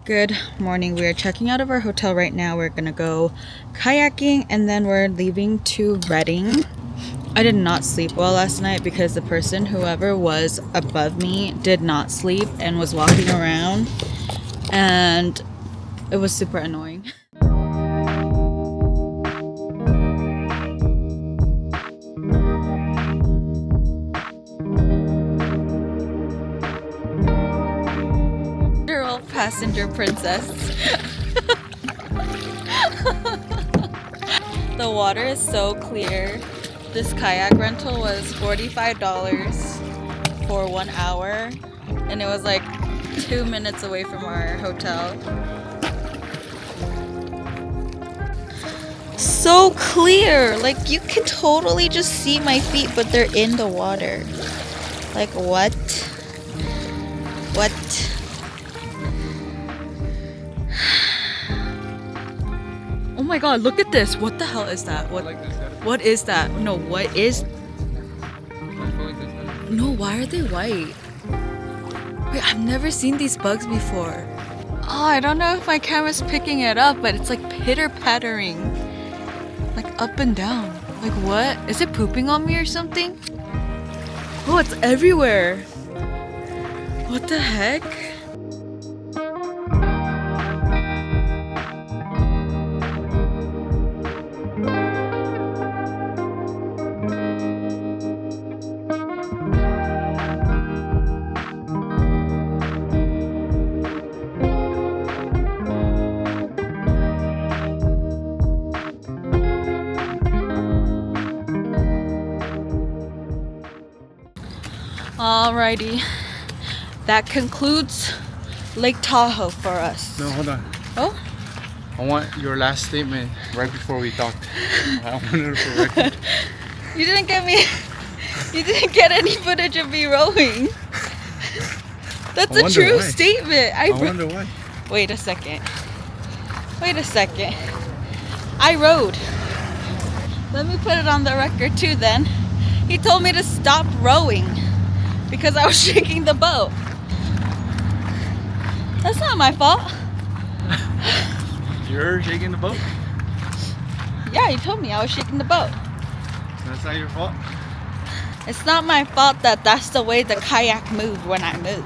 Good morning. We are checking out of our hotel right now. We're gonna go kayaking and then we're leaving to Reading. I did not sleep well last night because the person, whoever was above me, did not sleep and was walking around, and it was super annoying. Literal passenger princess. The water is so clear. This kayak rental was $45 for 1 hour, and it was like 2 minutes away from our hotel. So clear, like you can totally just see my feet, but they're in the water. Like what? Oh my god, look at this. What the hell is that? What is that? No, what is? No, why are they white? Wait, I've never seen these bugs before. Oh, I don't know if my camera's picking it up, but it's like pitter-pattering. Like up and down. Like what? Is it pooping on me or something? Oh, it's everywhere. What the heck? Alrighty, that concludes Lake Tahoe for us. No, hold on. Oh? I want your last statement right before we talked. I want it for record. You didn't get any footage of me rowing. That's a true why. statement. I wonder why. Wait a second. I rowed. Let me put it on the record too then. He told me to stop rowing because I was shaking the boat. That's not my fault. You're shaking the boat? Yeah, he told me I was shaking the boat. That's not your fault? It's not my fault that that's the way the kayak moved when I moved.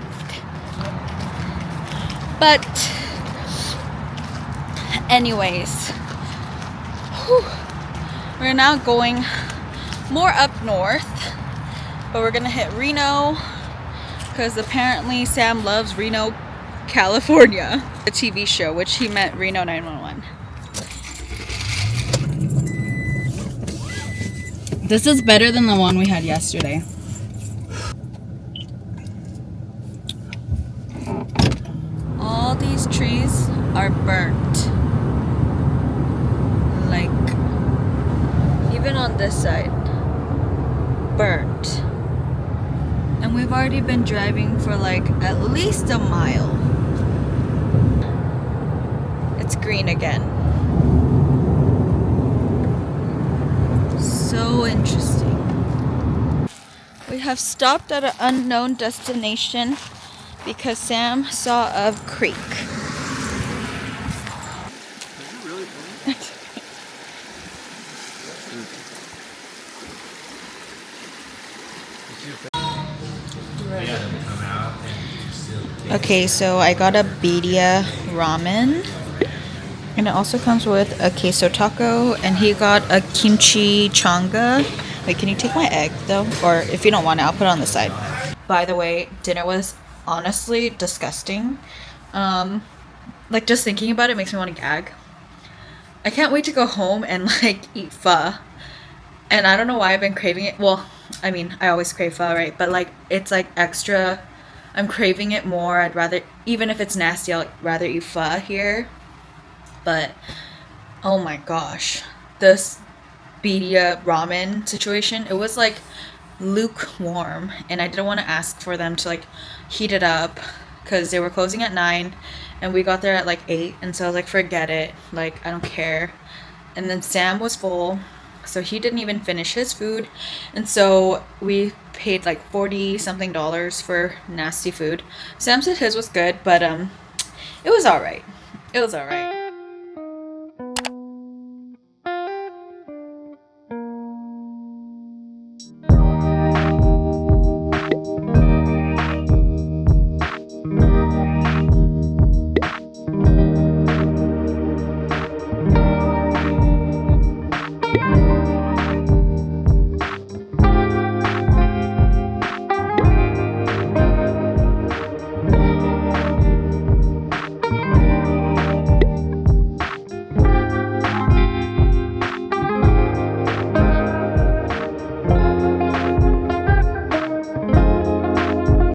But anyways, we're now going more up north, but we're gonna hit Reno because apparently Sam loves Reno, California, the TV show, which he meant Reno 911. This is better than the one we had yesterday. All these trees are burnt. Like, even on this side, burnt. And we've already been driving for like at least a mile. It's green again. So interesting. We have stopped at an unknown destination because Sam saw a creek. Okay, so I got a birria ramen, and it also comes with a queso taco, and he got a kimchi changa. Wait, can you take my egg though? Or if you don't want it, I'll put it on the side. By the way, dinner was honestly disgusting. Like just thinking about it makes me want to gag. I can't wait to go home and like eat pho. And I don't know why I've been craving it. Well, I mean, I always crave pho, right? But like it's like extra. I'm craving it more. I'd rather, even if it's nasty, I'd rather eat pho here. But oh my gosh, this birria ramen situation, it was like lukewarm, and I didn't want to ask for them to like heat it up because they were closing at 9 and we got there at like 8, and so I was like, forget it, like I don't care. And then Sam was full, so he didn't even finish his food, and so we paid like $40 something for nasty food. Sam said his was good, but It was all right. It was all right.